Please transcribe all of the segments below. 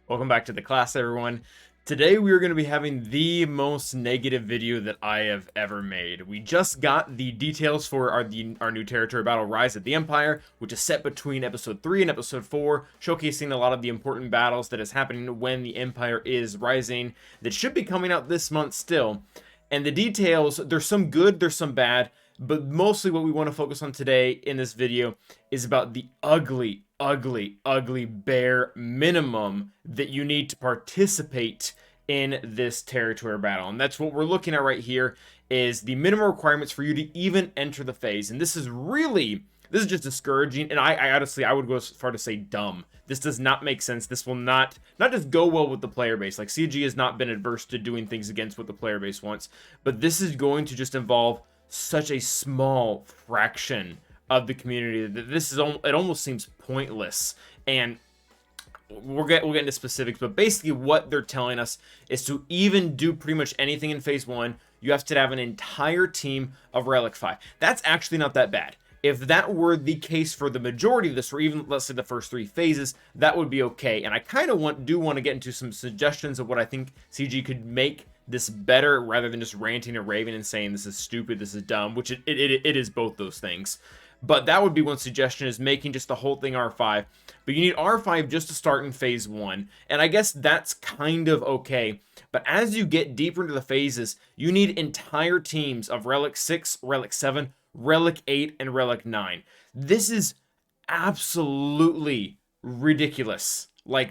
Welcome back to the class, everyone. Today we are going to be having the most negative video that I have ever made. We just got the details for our new territory battle, Rise of the Empire, which is set between episode 3 and episode 4, showcasing a lot of the important battles that is happening when the Empire is rising, that should be coming out this month still. And the details, there's some good, there's some bad, but mostly what we want to focus on today in this video is about the ugly bare minimum that you need to participate in this territory battle. And that's what we're looking at right here, is the minimum requirements for you to even enter the phase. And this is just discouraging, and I honestly, I would go as far to say dumb. This does not make sense. This will not just go well with the player base. Like, CG has not been adverse to doing things against what the player base wants, but this is going to just involve such a small fraction of the community that it almost seems pointless. And we'll get into specifics, but basically what they're telling us is to even do pretty much anything in phase 1, you have to have an entire team of relic 5. That's actually not that bad. If that were the case for the majority of this, or even let's say the first 3 phases, that would be okay. And I kind of do want to get into some suggestions of what I think CG could make this better, rather than just ranting and raving and saying this is stupid, this is dumb, which it is both those things. But that would be one suggestion, is making just the whole thing R5. But you need R5 just to start in phase 1. And I guess that's kind of okay. But as you get deeper into the phases, you need entire teams of Relic 6, Relic 7, Relic 8, and Relic 9. This is absolutely ridiculous. Like,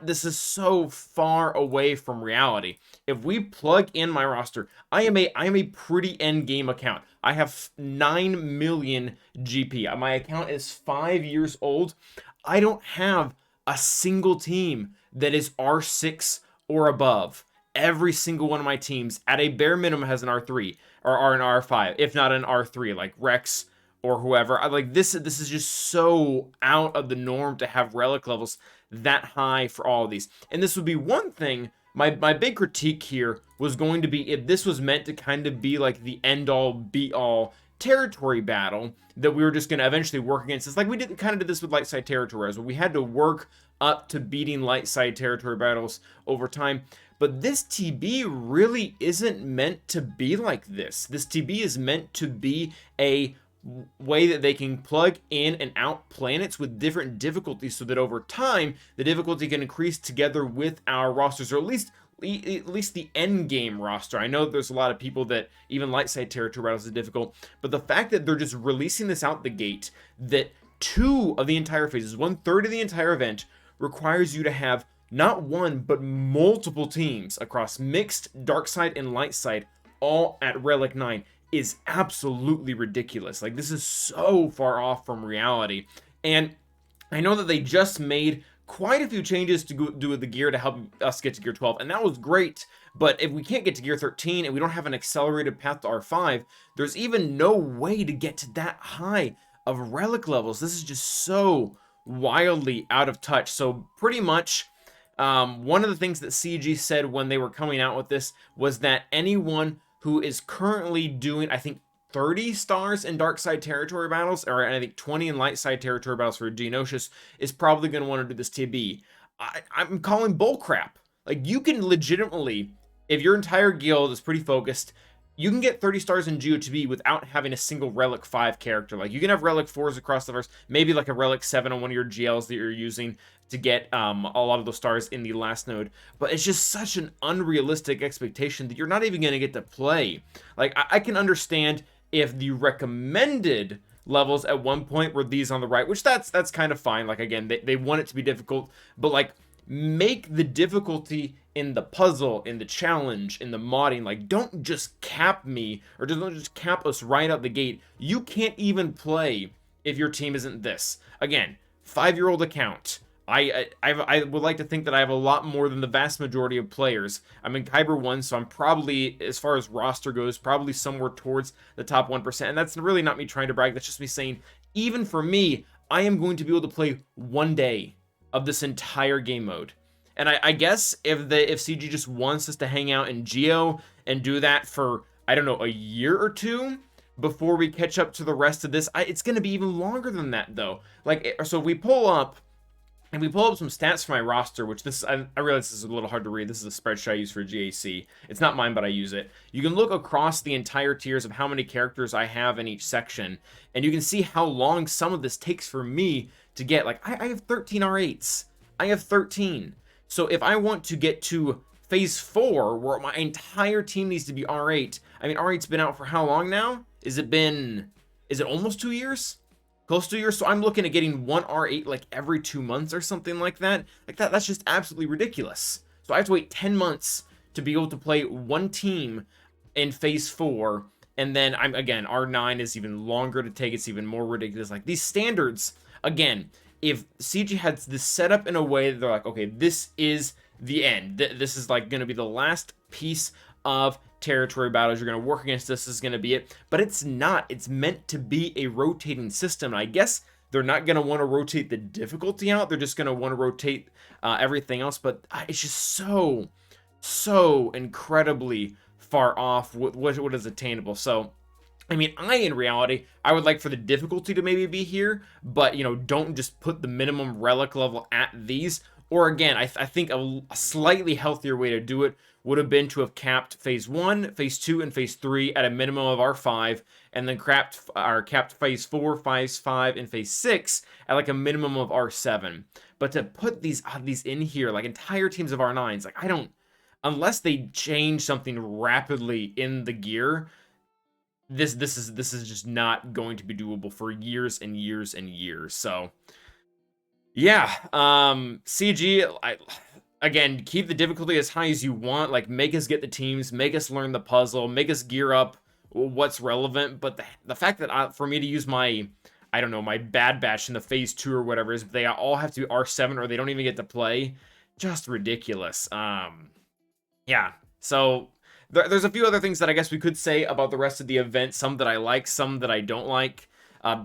this is so far away from reality. If we plug in my roster, I am a pretty end game account. I have 9 million GP. My account is 5 years old. I don't have a single team that is R6 or above. Every single one of my teams, at a bare minimum, has an R3 or an R5, if not an R3, like Rex or whoever. Like, this is just so out of the norm to have relic levels that high for all of these. And this would be one thing. My big critique here was going to be if this was meant to kind of be like the end-all be-all territory battle that we were just going to eventually work against. It's like we kind of did this with light side territories, where we had to work up to beating light side territory battles over time. But this TB really isn't meant to be like this. This TB is meant to be a way that they can plug in and out planets with different difficulties, so that over time the difficulty can increase together with our rosters, or at least the end game roster. I know there's a lot of people that even light side territory battles is difficult, but the fact that they're just releasing this out the gate, that 2 of the entire phases, 1/3 of the entire event, requires you to have not one but multiple teams across mixed dark side and light side, all at Relic 9, is absolutely ridiculous. Like, this is so far off from reality. And I know that they just made quite a few changes to do with the gear to help us get to gear 12, and that was great. But if we can't get to gear 13 and we don't have an accelerated path to R5, there's even no way to get to that high of relic levels. This is just so wildly out of touch. So pretty much one of the things that CG said when they were coming out with this was that anyone who is currently doing, I think, 30 stars in dark side territory battles, or I think 20 in light side territory battles for Geonosis, is probably going to want to do this TB. I'm calling bullcrap. Like, you can legitimately, if your entire guild is pretty focused, you can get 30 stars in GOTB without having a single Relic 5 character. Like, you can have Relic 4s across the verse, maybe like a Relic 7 on one of your GLs that you're using to get a lot of those stars in the last node. But it's just such an unrealistic expectation that you're not even going to get to play. Like, I can understand if the recommended levels at one point were these on the right, which that's kind of fine. Like, again, they want it to be difficult, but like, make the difficulty in the puzzle, in the challenge, in the modding. Like, don't just cap me, or don't just cap us right out the gate. You can't even play if your team isn't this. Again, 5-year-old account. I would like to think that I have a lot more than the vast majority of players. I'm in Kyber 1, so I'm probably, as far as roster goes, probably somewhere towards the top 1%. And that's really not me trying to brag. That's just me saying, even for me, I am going to be able to play 1 day of this entire game mode. And I guess if CG just wants us to hang out in Geo and do that for, I don't know, a year or 2 before we catch up to the rest of this, it's going to be even longer than that, though. Like, so we pull up if we pull up some stats for my roster, which I realize this is a little hard to read. This is a spreadsheet I use for GAC. It's not mine, but I use it. You can look across the entire tiers of how many characters I have in each section, and you can see how long some of this takes for me to get. Like, I have 13 R8s. I have 13. So if I want to get to phase 4, where my entire team needs to be R8, I mean, R8's been out for how long now? Is it almost 2 years? Close to a year. So I'm looking at getting one R8 like every 2 months or something like that. That's just absolutely ridiculous. So I have to wait 10 months to be able to play one team in phase 4. And then again, R9 is even longer to take. It's even more ridiculous. Like, these standards, again, if CG had this set up in a way that they're like, okay, this is the end. This is like going to be the last piece of territory battles you're going to work against. This is going to be it, but it's not. It's meant to be a rotating system. And I guess they're not going to want to rotate the difficulty out. They're just going to want to rotate everything else. But it's just so incredibly far off with what is attainable. So I mean, in reality, I would like for the difficulty to maybe be here, but, you know, don't just put the minimum relic level at these. Or again, I think a slightly healthier way to do it would have been to have capped phase 1, phase 2, and phase 3 at a minimum of R5, and then capped phase 4, phase 5, and phase 6 at like a minimum of R7. But to put these in here, like entire teams of R9s, like, I don't, unless they change something rapidly in the gear, this is just not going to be doable for years and years and years. So yeah, CG, again, keep the difficulty as high as you want. Like, make us get the teams, make us learn the puzzle, make us gear up what's relevant. But the fact that for me to use my, I don't know, my Bad Batch in the phase 2 or whatever is, they all have to be R7 or they don't even get to play, just ridiculous. Yeah, so there's a few other things that I guess we could say about the rest of the event. Some that I like, some that I don't like. I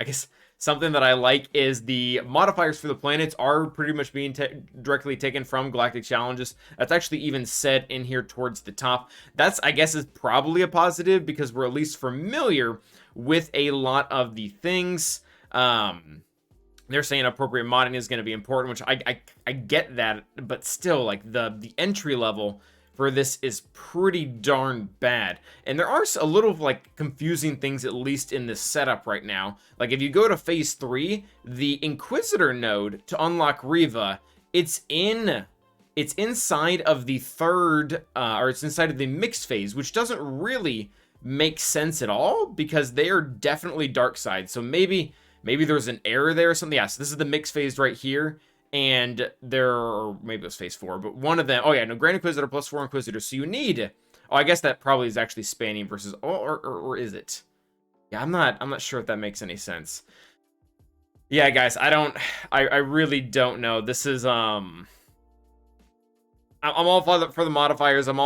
guess something that I like is the modifiers for the planets are pretty much being directly taken from Galactic Challenges. That's actually even said in here towards the top. That's, I guess, is probably a positive because we're at least familiar with a lot of the things. They're saying appropriate modding is going to be important, which I get that, but still, like, the entry level for this is pretty darn bad. And there are a little like confusing things, at least in this setup right now. Like, if you go to phase 3, the Inquisitor node to unlock Riva, it's inside of the third, or it's inside of the mixed phase, which doesn't really make sense at all because they are definitely dark side. So maybe there's an error there or something. Yeah, so this is the mixed phase right here. And or maybe it was phase 4, but one of them, oh yeah, no, Grand Inquisitor plus 4 Inquisitors. So you need, I guess that probably is actually spanning versus, or is it? Yeah, I'm not sure if that makes any sense. Yeah, guys, I really don't know. This is, I'm all for the modifiers. I'm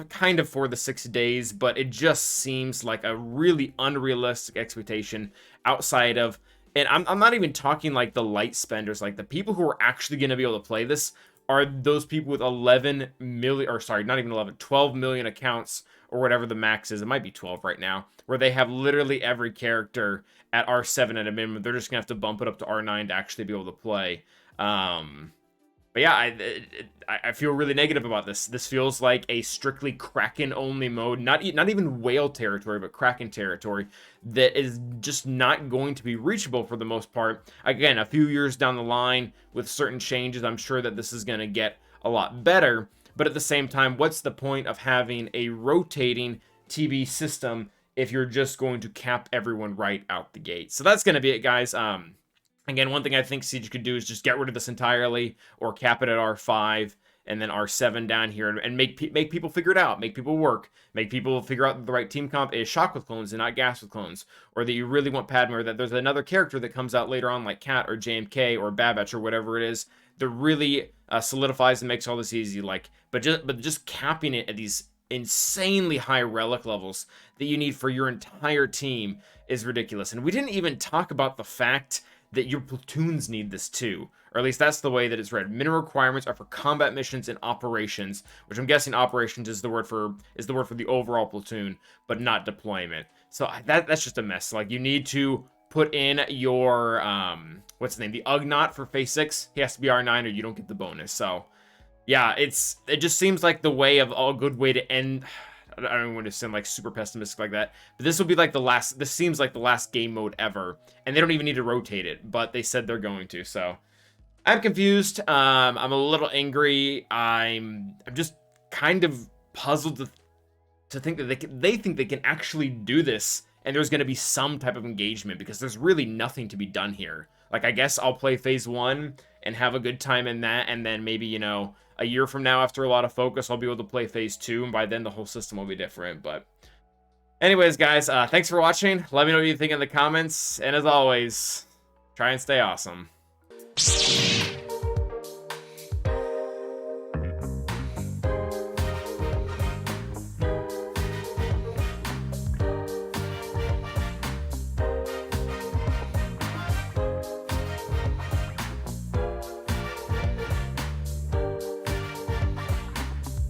kind of for the 6 days, but it just seems like a really unrealistic expectation outside of, and I'm not even talking like the light spenders, like the people who are actually going to be able to play this are those people with 11 million, or sorry, not even 11, 12 million accounts or whatever the max is. It might be 12 right now, where they have literally every character at R7 at a minimum. They're just going to have to bump it up to R9 to actually be able to play. But yeah, I feel really negative about this. This feels like a strictly Kraken only mode, not even whale territory, but Kraken territory that is just not going to be reachable for the most part. Again, a few years down the line with certain changes, I'm sure that this is going to get a lot better. But at the same time, what's the point of having a rotating TB system if you're just going to cap everyone right out the gate? So that's going to be it, guys. Again, one thing I think Siege could do is just get rid of this entirely, or cap it at R5 and then R7 down here, and make people figure it out, make people work, make people figure out that the right team comp is Shock with clones and not Gas with clones, or that you really want Padme, or that there's another character that comes out later on like Cat or JMK or Bad Batch or whatever it is that really solidifies and makes all this easy. Like, but just capping it at these insanely high relic levels that you need for your entire team is ridiculous. And we didn't even talk about the fact that your platoons need this too, or at least that's the way that it's read. Minimum requirements are for combat missions and operations, which I'm guessing operations is the word for the overall platoon, but not deployment. So that's just a mess. Like, you need to put in your, what's the name? The Ugnaught for phase 6. He has to be R9 or you don't get the bonus. So, yeah, it just seems like the way of a good way to end. I don't want to sound like super pessimistic like that, but this will be like this seems like the last game mode ever, and they don't even need to rotate it, but they said they're going to, so I'm confused. I'm a little angry. I'm just kind of puzzled to think that they think they can actually do this, and there's going to be some type of engagement, because there's really nothing to be done here. Like, I guess I'll play phase 1 and have a good time in that, and then maybe, you know, a year from now, after a lot of focus, I'll be able to play phase 2, and by then the whole system will be different. But anyways, guys, thanks for watching. Let me know what you think in the comments, and as always, try and stay awesome.